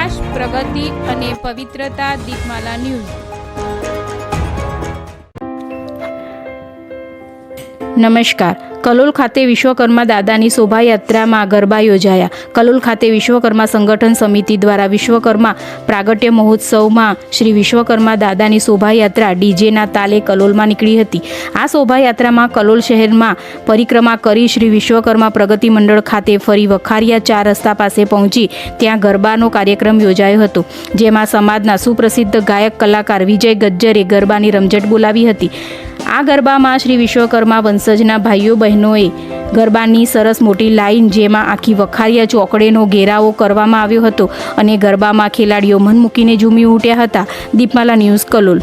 વિકાસ, પ્રગતિ અને પવિત્રતા. દીપમાલા ન્યૂઝ. નમસ્કાર. કલોલ ખાતે વિશ્વકર્મા દાદાની શોભાયાત્રામાં ગરબા યોજાયા. કલોલ ખાતે વિશ્વકર્મા સંગઠન સમિતિ દ્વારા વિશ્વકર્મા પ્રાગટ્ય મહોત્સવમાં શ્રી વિશ્વકર્મા દાદાની શોભાયાત્રા ડીજેના તાલે કલોલમાં નીકળી હતી. આ શોભાયાત્રામાં કલોલ શહેરમાં પરિક્રમા કરી શ્રી વિશ્વકર્મા પ્રગતિ મંડળ ખાતે ફરી વખારિયા 4 રસ્તા પાસે પહોંચી ત્યાં ગરબાનો કાર્યક્રમ યોજાયો હતો, જેમાં સમાજના સુપ્રસિદ્ધ ગાયક કલાકાર વિજય ગજ્જરે ગરબાની રમઝટ બોલાવી હતી. આ ગરબામાં શ્રી વિશ્વકર્મા વંશજના ભાઈઓ બહેનોએ ગરબાની સરસ મોટી લાઈન, જેમાં આખી વખારિયા ચોકડેનો ઘેરાવો કરવામાં આવ્યો હતો અને ગરબામાં ખેલાડીઓ મન મૂકીને ઝૂમી ઉઠ્યા હતા. દીપમાલા ન્યૂઝ, કલોલ.